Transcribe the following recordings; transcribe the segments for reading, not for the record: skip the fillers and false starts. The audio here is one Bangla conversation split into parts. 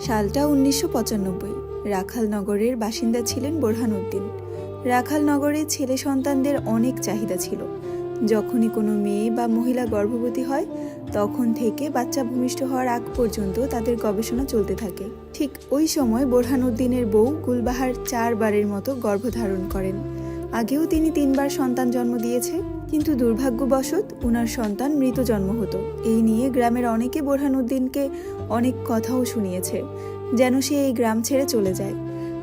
সালটা ১৯৯৫। রাখালনগরের বাসিন্দা ছিলেন বোরহানউদ্দিন। রাখালনগরে ছেলে সন্তানদের অনেক চাহিদা ছিল। যখনই কোনো মেয়ে বা মহিলা গর্ভবতী হয় তখন থেকে বাচ্চা ভূমিষ্ঠ হওয়ার আগ পর্যন্ত তাদের গবেষণা চলতে থাকে। ঠিক ওই সময় বোরহানউদ্দিনের বউ গুলবাহার ৪ বারের মতো গর্ভধারণ করেন। আগেও তিনি ৩ বার সন্তান জন্ম দিয়েছে, কিন্তু দুর্ভাগ্যবশত উনার সন্তান মৃত জন্ম হতো। এই নিয়ে গ্রামের অনেকে বোরহানউদ্দিনকে অনেক কথাও শুনিয়েছে, যেন সে এই গ্রাম ছেড়ে চলে যায়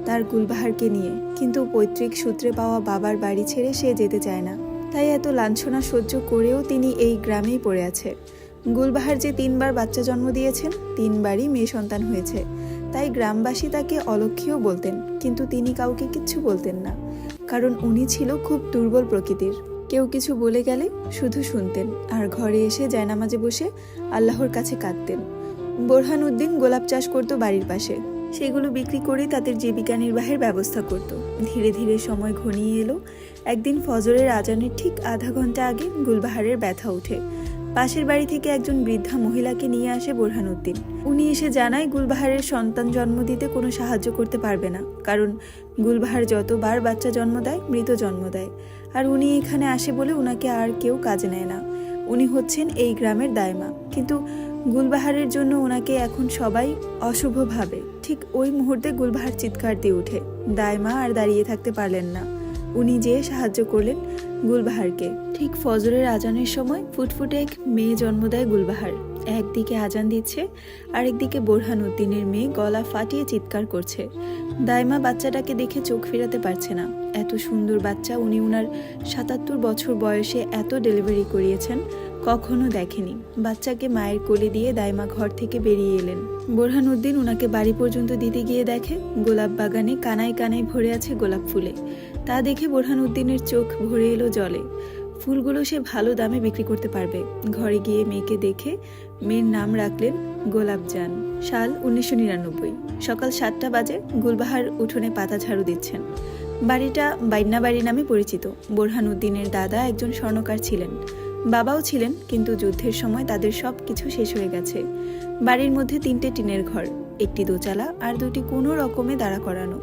তার গুলবাহারকে নিয়ে। কিন্তু পৈতৃক সূত্রে পাওয়া বাবার বাড়ি ছেড়ে সে যেতে চায় না। তাই এত লাঞ্ছনা সহ্য করেও তিনি এই গ্রামেই পড়ে আছে। গুলবাহার যে ৩ বার বাচ্চা জন্ম দিয়েছেন, ৩ বারই মেয়ে সন্তান হয়েছে। তাই গ্রামবাসী তাকে অলক্ষীও বলতেন, কিন্তু তিনি কাউকে কিচ্ছু বলতেন না, কারণ উনি ছিল খুব দুর্বল প্রকৃতির। কেউ কিছু বলে গেলে শুধু শুনতেন আর ঘরে এসে জায়নামাজে বসে আল্লাহর কাছে কাঁদতেন। বোরহানউদ্দিন গোলাপ চাষ করত বাড়ির পাশে। সেগুলো বিক্রি করে তাদের জীবিকা নির্বাহের ব্যবস্থা করত। ধীরে ধীরে সময় ঘনিয়ে এলো। একদিন ফজরের আজানের ঠিক আধা ঘন্টা আগে গুলবাহারের ব্যথা ওঠে। পাশের বাড়ি থেকে একজন বৃদ্ধা মহিলাকে নিয়ে আসে বোরহানউদ্দিন। উনি এসে জানায় গুলবাহারের সন্তান জন্ম দিতে কোনো সাহায্য করতে পারবে না, কারণ গুলবাহার যতবার বাচ্চা জন্ম দেয় মৃত জন্ম দেয়। আর উনি এখানে আসে বলে উনাকে আর কেউ কাজে নেয় না। উনি হচ্ছেন এই গ্রামের দায়মা, কিন্তু গুলবাহারের জন্য ওনাকে এখন সবাই অশুভ ভাবে। ঠিক ওই মুহূর্তে গুলবাহার চিৎকার দিয়ে উঠে। দায়মা আর দাঁড়িয়ে থাকতে পারলেন না। উনি যেয়ে সাহায্য করলেন গুলবাহারকে। ঠিক ফজরের আজানের সময় ফুটফুটে এক মেয়ে জন্ম দেয় গুলবাহার। একদিকে আজান দিচ্ছে, আরেকদিকে বোরহানউদ্দিনের মেয়ে গলা ফাটিয়ে চিৎকার করছে। দায়মা বাচ্চাটাকে দেখে চোখ ফেরাতে পারছে না। এত সুন্দর বাচ্চা উনি উনার ৭৭ বছর বয়সে এত ডেলিভারি করিয়েছেন, কখনো দেখেনি। বাচ্চাকে মায়ের কোলে দিয়ে দায়মা ঘর থেকে বেরিয়ে এলেন। বোরহানউদ্দিন উনাকে বাড়ি পর্যন্ত দিতে গিয়ে দেখে গোলাপ বাগানে কানায় কানায় ভরে আছে গোলাপ ফুলে। তা দেখে বোরহানউদ্দিনের চোখ ভরে এলো জলে। ফুলগুলো সে ভালো দামে বিক্রি করতে পারবে। ঘরে গিয়ে মেয়েকে দেখে মেয়ের নাম রাখলেন গোলাপজান। সাল ১৯৯৯। সকাল ৭টা বাজে। গুলবাহার উঠোনে পাতা ঝাড়ু দিচ্ছেন। বাড়িটা বাইন্না বাড়ি নামে পরিচিত। বোরহানউদ্দিনের দাদা একজন স্বর্ণকার ছিলেন, বাবাও ছিলেন, কিন্তু যুদ্ধের সময় তাদের সব কিছু শেষ হয়ে গেছে। বাড়ির মধ্যে 3টে টিনের ঘর, একটি দোচালা আর 2টি কোনো রকমে দাঁড়া করানো।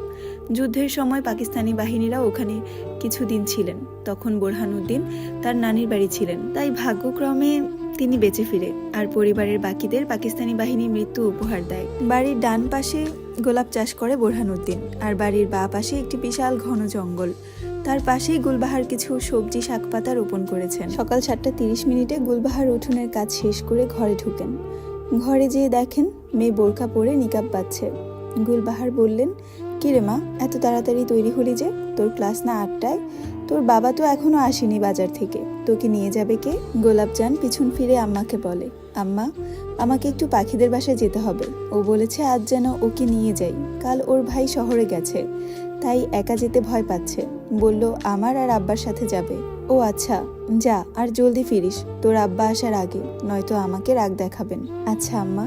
যুদ্ধের সময় পাকিস্তানি বাহিনীরা ওখানে কিছুদিন ছিলেন। তখন বোরহানউদ্দিন তার নানির বাড়ি ছিলেন, তাই ভাগ্যক্রমে তিনি বেঁচে ফিরে আর পরিবারের বাকিদের পাকিস্তানি বাহিনী মৃত্যু উপহার দেয়। বাড়ির ডান পাশে গোলাপ চাষ করে বোরহানউদ্দিন, আর বাড়ির বাঁ পাশে একটি বিশাল ঘন জঙ্গল। তার পাশেই গুলবাহার কিছু সবজি শাকপাতা রোপণ করেছেন। সকাল 7:30 গুলবাহার উঠোনের কাজ শেষ করে ঘরে ঢুকেন। ঘরে যেয়ে দেখেন মেয়ে বোরকা পরে নিকাব বাঁধছে। গুলবাহার বললেন, কিরে মা, এত তাড়াতাড়ি তৈরি হলি যে? তোর ক্লাস না 8টায়? তোর বাবা তো এখনো আসেনি বাজার থেকে, তোকে নিয়ে যাবে কে? গোলাপজান পিছন ফিরে আম্মাকে বলে, আম্মা, আমাকে একটু পাখিদের বাসায় যেতে হবে। ও বলেছে আজ যেন ওকে নিয়ে যাই, কাল ওর ভাই শহরে গেছে, তাই একা যেতে ভয় পাচ্ছে। বলল আমার আর আব্বার সাথে যাবে। ও আচ্ছা, যা, আর জলদি ফিরিস, তোর আব্বা আসার আগে, নয়তো আমাকে রাগ দেখাবেন। আচ্ছা আম্মা।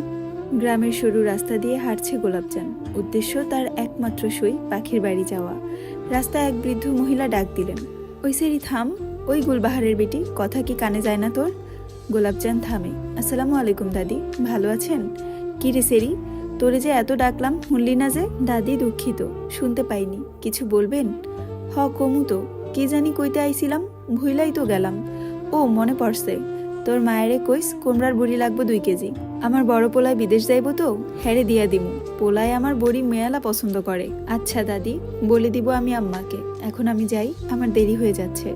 গ্রামের সরু রাস্তা দিয়ে হাঁটছে গোলাপজান। উদ্দেশ্য তার একমাত্র সই পাখির বাড়ি যাওয়া। রাস্তায় এক বৃদ্ধ মহিলা ডাক দিলেন, ওই সেরি থাম, ওই গুলবাহারের বেটি, কথা কি কানে যায় না তোর? গোলাপজান থামে। আসসালামু আলাইকুম দাদি, ভালো আছেন? কি রে সেরি, তোরে যে এত ডাকলাম, শুনলি না যে? দাদি দুঃখিত, শুনতে পাইনি, কিছু বলবেন? হ কমু তো, কি জানি কইতে আইছিলাম, ভুইলাই তো গেলাম। ও মনে পড়ছে, তোর মায়েরে কইস কুমড়ার বড়ি লাগবো 2 কেজি। আমার বড় পোলায় বিদেশ যাইব তো, হ্যারে দিয়া দিমু। পোলায় আমার বড়ি মেয়ালা পছন্দ করে। আচ্ছা দাদি, বলে দিব আমি আম্মাকে। এখন আমি যাই, আমার দেরি হয়ে যাচ্ছে।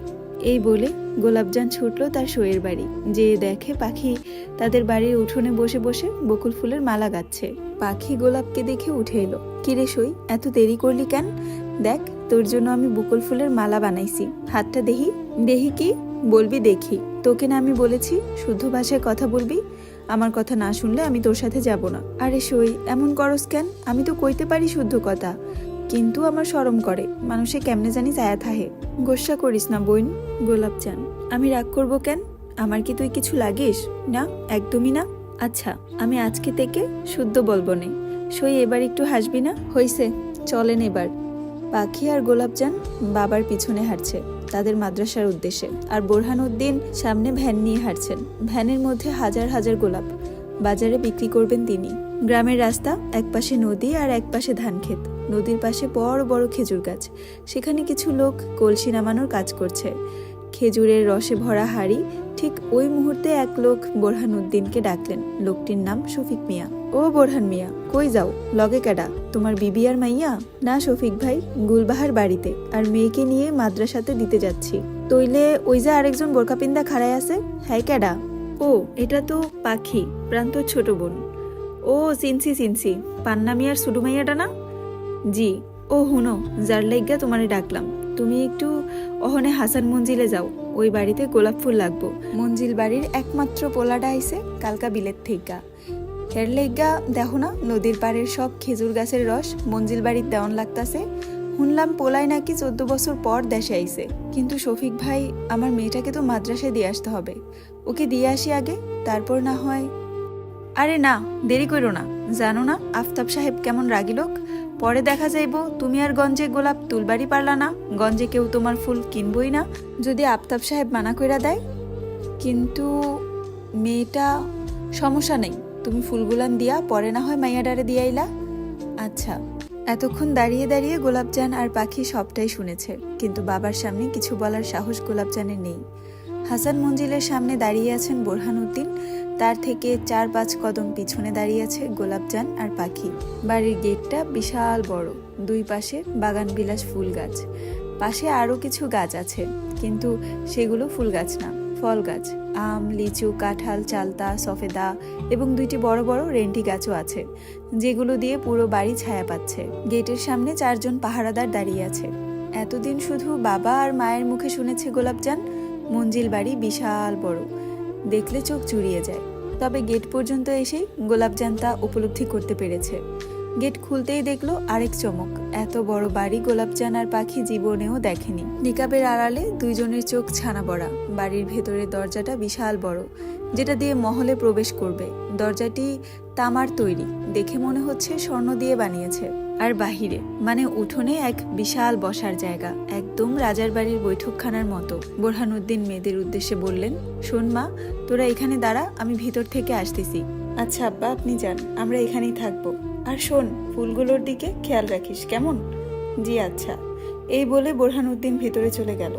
এই বলে গোলাপজান ছুটলো তার সইয়ের বাড়ি। যে দেখে পাখি তাদের বাড়ির উঠোনে বসে বসে বকুল ফুলের মালা গাচ্ছে। পাখি গোলাপকে দেখে উঠে এলো। কিরে সই, এত দেরি করলি কেন? দেখ, তোর জন্য আমি বকুল ফুলের মালা বানাইছি, হাতটা দেহি। দেহি কি? বলবি দেখি। তোকে না আমি বলেছি শুদ্ধ ভাষায় কথা বলবি, আমার কথা না শুনলে আমি তোর সাথে যাব না। আরে সই, এমন করস কেন? আমি তো কইতে পারি শুদ্ধ কথা, কিন্তু আমার শরম করে, মানুষে কেমনে জানি চায়া থাহে। গোসা করিস না বোন। গোলাপজান, আমি রাগ করবো কেন? আমার কি তুই কিছু লাগিস? না, একদমই না। আচ্ছা, আমি আজকে থেকে শুদ্ধ বলবো নে। সই, এবার একটু হাসবি না? হইছে, চলেন এবার। পাখি আর গোলাপজান বাবার পিছনে হাঁটছে তাদের মাদ্রাসার উদ্দেশ্যে, আর বোরহানউদ্দিন সামনে ভ্যান নিয়ে হাঁটছেন। ভ্যানের মধ্যে হাজার হাজার গোলাপ, বাজারে বিক্রি করবেন তিনি। গ্রামের রাস্তা, একপাশে নদী আর একপাশে ধানক্ষেত। নদীর পাশে বড় বড় খেজুর গাছ। সেখানে কিছু লোক কলসি নামানোর কাজ করছে। খেজুরের রসে ভরা হাড়ি। ঠিক ওই মুহূর্তে এক লোক বোরহান উদ্দিনকে ডাকলেন। লোকটির নাম শফিক মিয়া। ও বোরহান মিয়া, কই যাও? লগে কেডা? তোমার বিবি আর মাইয়া? না শফিক ভাই, গুলবাহার বাড়িতে, আর মেয়েকে নিয়ে মাদ্রাসাতে দিতে যাচ্ছি। তইলে ওই যে আরেকজন বোরকাপিন্দা খাড়ায় আছে, হ্যাঁ কেডা? ও, এটা তো পাখি, প্রান্তর ছোট বোন। ও চিনছি, পান্না মিয়ার সুডু মাইয়াটা না? জি। ও হুনো, যার লাইগা তোমারে ডাকলাম, তুমি একটু অহনে হাসান মঞ্জিলে যাও। ওই বাড়িতে গোলাপ ফুল লাগবো। মঞ্জিল বাড়ির একমাত্র পোলাডা আইছে কালকা বিলেত থেইকা। হের লাইগা দেখো না, নদীর পাড়ের সব খেজুর গাছের রস মঞ্জিল বাড়ির দেওয়ান লাগতাছে। শুনলাম পোলাই নাকি 14 বছর পর দেশে আইছে। কিন্তু শফিক ভাই, আমার মেয়েটাকে তো মাদ্রাসায় দিয়ে আসতে হবে। ওকে দিয়ে আসি আগে, তারপর না হয়। আরে না, দেরি করো না। জানো না আফতাব সাহেব কেমন রাগী লোক? পরে দেখা যাইব তুমি আর গঞ্জে গোলাপ তুলবারই পারলা না, গঞ্জে কেউ তোমার ফুল কিনবই না যদি আফতাব সাহেব মানা কইরা দেয়। কিন্তু মেয়েটা, সমস্যা নেই, তুমি ফুলগুলান দিয়া পরে না হয় মাইয়াডারে দিয়াইলা। আচ্ছা। এতক্ষণ দাঁড়িয়ে দাঁড়িয়ে গোলাপজান আর পাখি সবটাই শুনেছে, কিন্তু বাবার সামনে কিছু বলার সাহস গোলাপজানের নেই। হাসান মঞ্জিলের সামনে দাঁড়িয়ে আছেন বোরহান উদ্দিন, তার থেকে 4-5 কদম পিছনে দাঁড়িয়ে আছে গোলাপজান আর পাখি। বাড়ির গেটটা বিশাল বড়, দুই পাশে বাগান বিলাস ফুল গাছ। পাশে আরও কিছু গাছ আছে, কিন্তু সেগুলো ফুল গাছ না, ফল গাছ। আম, লিচু, কাঁঠাল, চালতা, সফেদা এবং 2টি বড় বড় রেন্টি গাছও আছে, যেগুলো দিয়ে পুরো বাড়ি ছায়া পাচ্ছে। গেটের সামনে 4 জন পাহারাদার দাঁড়িয়ে আছে। এতদিন শুধু বাবা আর মায়ের মুখে শুনেছে গোলাপজান মঞ্জিল বাড়ি বিশাল বড়, দেখলে চোখ জুড়িয়ে যায়। তবে গেট পর্যন্ত এসেই গোলাপজান তা উপলব্ধি করতে পেরেছে। গেট খুলতেই দেখলো আরেক চমক, এত বড় বাড়ি গোলাপজান আর পাখি জীবনেও দেখেনি। নিকাবের আড়ালে 2 জনের চোখ ছানা বড়া। বাড়ির ভেতরের দরজাটা বিশাল বড়, যেটা দিয়ে মহলে প্রবেশ করবে। দরজাটি তামার তৈরি, দেখে মনে হচ্ছে স্বর্ণ দিয়ে বানিয়েছে। আর বাহিরে মানে উঠোনে এক বিশাল বসার জায়গা, একদম রাজার বাড়ির বৈঠকখানার মতো। বোরহান উদ্দিন মেয়েদের উদ্দেশ্যে বললেন, শোন মা, তোরা এখানে দাঁড়া, আমি ভিতর থেকে আসতেছি। আচ্ছা আব্বা, আপনি যান, আমরা এখানেই থাকবো। আর শোন, ফুলগুলোর দিকে খেয়াল রাখিস, কেমন? জি আচ্ছা। এই বলে বোরহান উদ্দিন ভেতরে চলে গেল।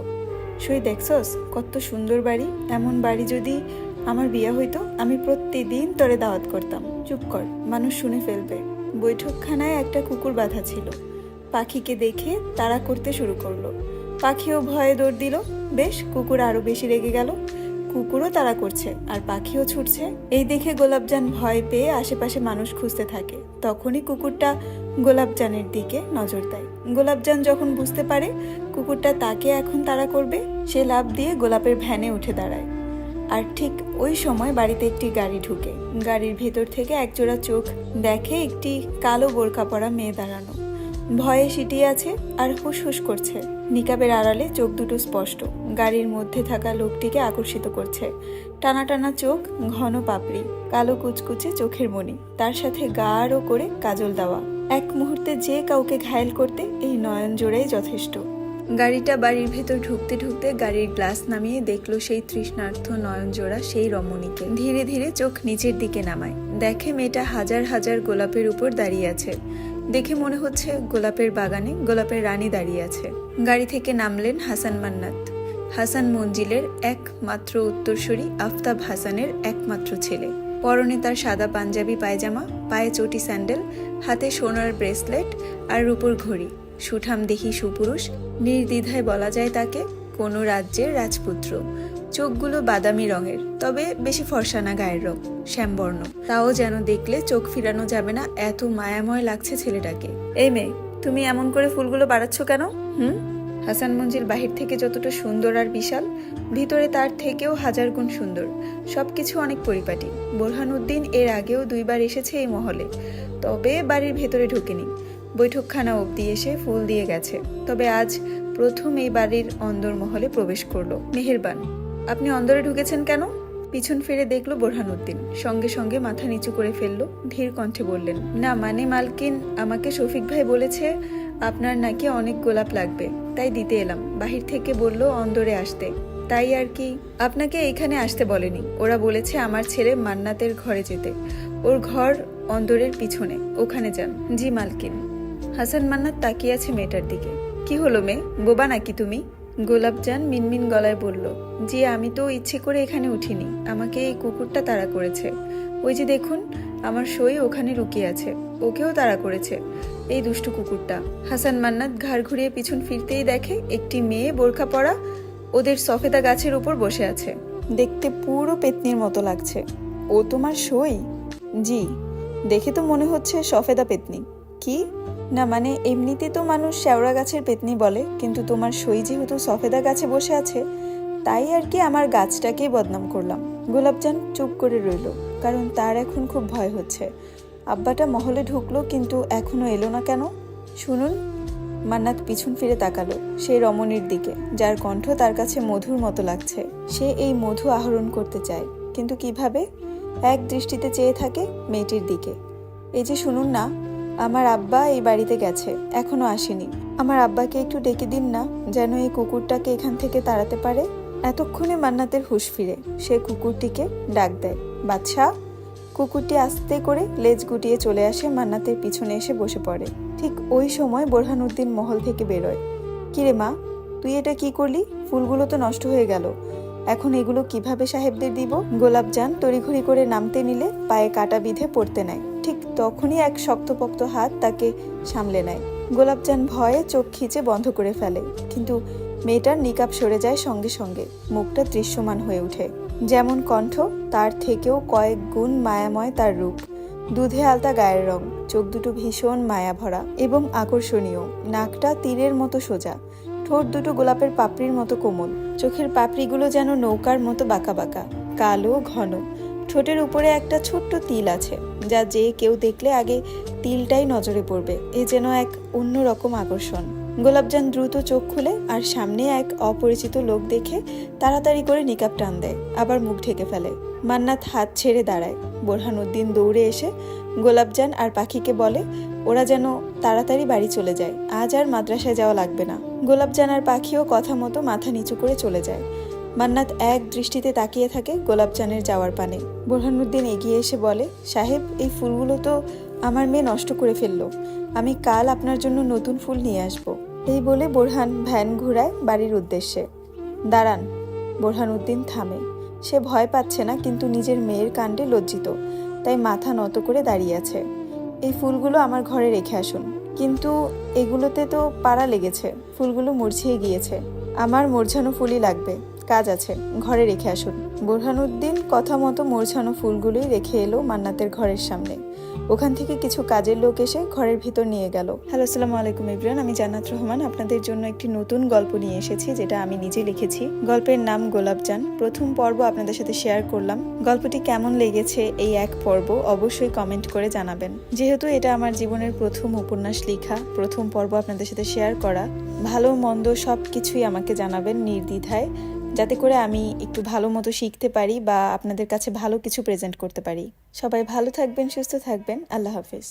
সই দেখছস কত সুন্দর বাড়ি। এমন বাড়ি যদি আমার বিয়ে হইতো, আমি প্রতিদিন তোরে দাওয়াত করতাম। চুপ কর, মানুষ শুনে ফেলবে। বৈঠকখানায় একটা কুকুর বাঁধা ছিল। পাখিকে দেখে তাড়া করতে শুরু করলো। পাখিও ভয়ে দৌড় দিল। বেশ, কুকুর আরো বেশি রেগে গেল। কুকুরও তাড়া করছে আর পাখিও ছুটছে। এই দেখে গোলাপজান ভয় পেয়ে আশেপাশে মানুষ খুঁজতে থাকে। তখনই কুকুরটা গোলাপজানের দিকে নজর দেয়। গোলাপজান যখন বুঝতে পারে কুকুরটা তাকে এখন তাড়া করবে, সে লাফ দিয়ে গোলাপের ভ্যানে উঠে দাঁড়ায়। আর ঠিক ওই সময় বাড়িতে একটি গাড়ি ঢুকে। গাড়ির ভেতর থেকে একজোড়া চোখ দেখে একটি কালো বোরকা পরা মেয়ে দাঁড়ানো। ভয়ে সিটিয়ে আছে আর হুসহুস করছে। নিকাবের আড়ালে চোখ দুটো স্পষ্ট, গাড়ির মধ্যে থাকা লোকটিকে আকর্ষিত করছে। টানা টানা চোখ, ঘন পাপড়ি, কালো কুচকুচে চোখের মণি, তার সাথে গাঢ় করে কাজল দেওয়া। এক মুহূর্তে যে কাউকে ঘায়েল করতে এই নয়ন জোড়াই যথেষ্ট। গাড়িটা বাড়ির ভেতর ঢুকতে ঢুকতে গাড়ির গ্লাস নামিয়ে দেখলো সেই তৃষ্ণার্থ নয়ন জোড়া সেই রমণীকে। ধীরে ধীরে চোখ নিচের দিকে নামায়, দেখে মেয়েটা হাজার হাজার গোলাপের উপর দাঁড়িয়ে আছে। দেখে মনে হচ্ছে গোলাপের বাগানে গোলাপের রানী দাঁড়িয়ে আছে। গাড়ি থেকে নামলেন হাসান মান্নাত, হাসান মঞ্জিলের একমাত্র উত্তরসূরি আফতাব হাসানের একমাত্র ছেলে। পরনে তার সাদা পাঞ্জাবি পায়জামা, পায়ে চটি স্যান্ডেল, হাতে সোনার ব্রেসলেট আর রূপোর ঘড়ি। সুঠাম দেখি সুপুরুষ, নির্দ্বিধায় বলা যায় তাকে কোনো রাজ্যের রাজপুত্র। চোখগুলো বাদামি রঙের, তবে বেশি ফর্সা না গায়ের রং, শ্যামবর্ণ। তাও যেন দেখলে চোখ ফিরানো যাবে না, এত মায়াময় লাগছে ছেলেটাকে। এই মেয়ে, তুমি এমন করে ফুলগুলো বাড়াচ্ছ কেন? হাসান মঞ্জিল বাহির থেকে যতটা সুন্দর আর বিশাল, ভিতরে তার থেকেও 1000 গুণ সুন্দর। সবকিছু অনেক পরিপাটি। বোরহান উদ্দিন এর আগেও 2 বার এসেছে এই মহলে, তবে বাড়ির ভেতরে ঢোকেনি। বৈঠকখানা অবধি এসে ফুল দিয়ে গেছে, তবে আজ প্রথম এই বাড়ির অন্দর মহলে প্রবেশ করলো। মেহেরবান, আপনি অন্দরে ঢুকেছেন কেন? পিছন ফিরে দেখলো বোরহান উদ্দিন। সঙ্গে সঙ্গে মাথা নিচু করে ফেললো, ধীর কণ্ঠে বললেন, না মানে মালকিন, আমাকে শফিক ভাই বলেছে আপনার নাকি অনেক গোলাপ লাগবে, তাই দিতে এলাম। বাহির থেকে বললো অন্দরে আসতে, তাই আর কি। আপনাকে এইখানে আসতে বলেনি, ওরা বলেছে আমার ছেলে মান্নাতের ঘরে যেতে। ওর ঘর অন্দরের পিছনে, ওখানে যান। জি মালকিন। হাসান মান্নাত তাকিয়ে আছে মেয়েটার দিকে। কি হলো মেয়ে, বোবা নাকি তুমি? গোলাপজান মিনমিন গলায় বলল, জি আমি তো ইচ্ছে করে এখানে উঠিনি, আমাকে এই কুকুরটা তাড়া করেছে। ওই যে দেখুন, আমার সই ওখানে লুকিয়ে আছে, ওকেও তাড়া করেছে এই দুষ্টু কুকুরটা। হাসান মান্নাত ঘাড় ঘুরিয়ে পিছন ফিরতেই দেখে একটি মেয়ে বোরখা পরা ওদের সফেদা গাছের উপর বসে আছে। দেখতে পুরো পেতনির মতো লাগছে। ও তোমার সই? জি, দেখে তো মনে হচ্ছে সফেদা পেতনি। কি না, মানে এমনিতে তো মানুষ শেওড়া গাছের পেতনি বলে, কিন্তু তোমার সই যেহেতু সফেদা গাছে বসে আছে, তাই আর কি আমার গাছটাকেই বদনাম করলাম। গোলাপজান চুপ করে রইল, কারণ তার এখন খুব ভয় হচ্ছে। আব্বাটা মহলে ঢুকলো, কিন্তু এখনো এলো না কেন? শুনুন। মান্নাত পিছন ফিরে তাকালো সেই রমণীর দিকে, যার কণ্ঠ তার কাছে মধুর মতো লাগছে। সে এই মধু আহরণ করতে চায়, কিন্তু কিভাবে? এক দৃষ্টিতে চেয়ে থাকে মেয়েটির দিকে। এই যে শুনুন না, আমার আব্বা এই বাড়িতে গেছে, এখনো আসেনি। আমার আব্বাকে একটু ডেকে দিন না, যেন এই কুকুরটাকে এখান থেকে তাড়াতে পারে। এতক্ষণে মান্নাতের হুঁশ ফিরে, সে কুকুরটিকে ডাক দেয়, বাদশা। কুকুরটি আস্তে করে লেজ গুটিয়ে চলে আসে মান্নাতের পিছনে এসে বসে পড়ে। ঠিক ওই সময় বোরহানুদ্দিন মহল থেকে বেরোয়। কিরে মা, তুই এটা কি করলি? ফুলগুলো তো নষ্ট হয়ে গেল, এখন এগুলো কিভাবে সাহেবদের দিব? গোলাপজান তড়িঘড়ি করে নামতে নিলে পায়ে কাটা বিঁধে পড়তে নেয়। ঠিক তখনই এক শক্তপোক্ত হাত তাকে সামলে নেয়। গোলাপজান ভয়ে চোখ খিচে বন্ধ করে ফেলে, কিন্তু মেয়েটার নিকাব সরে যায় সঙ্গে সঙ্গে। মুখটা দৃশ্যমান হয়ে ওঠে। যেমন কণ্ঠ, তার থেকেও কয়েক গুণ মায়াময় তার রূপ। দুধে আলতা গায়ের রং, চোখ দুটো ভীষণ মায়া ভরা এবং আকর্ষণীয়। নাকটা তীরের মতো সোজা, ঠোঁট দুটো গোলাপের পাপড়ির মতো কোমল। চোখের পাপড়িগুলো যেন নৌকার মতো বাঁকা বাঁকা, কালো ঘন। ঠোঁটের উপরে একটা ছোট্ট তিল আছে, যা যে কেউ দেখলে আগে তিলটাই নজরে পড়বে। এ যেন এক অন্যরকম আকর্ষণ। গোলাপজান দ্রুত চোখ খুলে আর সামনে এক অপরিচিত লোক দেখে তাড়াতাড়ি করে নিকাব টান দেয়, আবার মুখ ঢেকে ফেলে। মান্নাত হাত ছেড়ে দাঁড়ায়। বোরহানুদ্দিন দৌড়ে এসে গোলাপজান আর পাখিকে বলে ওরা যেন তাড়াতাড়ি বাড়ি চলে যায়, আজ আর মাদ্রাসায় যাওয়া লাগবে না। গোলাপজান আর পাখিও কথা মতো মাথা নিচু করে চলে যায়। মান্নাত এক দৃষ্টিতে তাকিয়ে থাকে গোলাপজানের যাওয়ার পানে। বোরহানুদ্দিন এগিয়ে এসে বলে, সাহেব এই ফুলগুলো তো আমার মেয়ে নষ্ট করে ফেললো, আমি কাল আপনার জন্য নতুন ফুল নিয়ে আসব। এই বলে বোরহান ভ্যান ঘুরায় বাড়ির উদ্দেশ্যে। দাঁড়ান। বোরহানুদ্দিন থামে। সে ভয় পাচ্ছে না, কিন্তু নিজের মেয়ের কাণ্ডে লজ্জিত, তাই মাথা নত করে দাঁড়িয়ে আছে। এই ফুলগুলো আমার ঘরে রেখে আসুন। কিন্তু এগুলোতে তো পাড়া লেগেছে, ফুলগুলো মুরঝিয়ে গিয়েছে। আমার মুরঝানো ফুলই লাগবে, কাজ আছে, ঘরে রেখে আসুন। বোরহানুদ্দিন কথা মতো মুরঝানো ফুলগুলোই রেখে এলো মান্নাতের ঘরের সামনে। ওখান থেকে কিছু কাজের লোক এসে ঘরের ভিতর নিয়ে গেল। হ্যালো, আসসালামু আলাইকুম এভরিওয়ান, আমি জান্নাত রহমান আপনাদের জন্য একটি নতুন গল্প নিয়ে এসেছি, যেটা আমি নিজে লিখেছি। গল্পের নাম গোলাপজান। প্রথম পর্ব আপনাদের সাথে শেয়ার করলাম। গল্পটি কেমন লেগেছে এই এক পর্ব অবশ্যই কমেন্ট করে জানাবেন। যেহেতু এটা আমার জীবনের প্রথম উপন্যাস লেখা, প্রথম পর্ব আপনাদের সাথে শেয়ার করা, ভালো মন্দ সব কিছুই আমাকে জানাবেন নির্দ্বিধায়, যাতে করে আমি একটু ভালো মতো শিখতে পারি বা আপনাদের কাছে ভালো কিছু প্রেজেন্ট করতে পারি। সবাই ভালো থাকবেন, সুস্থ থাকবেন। আল্লাহ হাফেজ।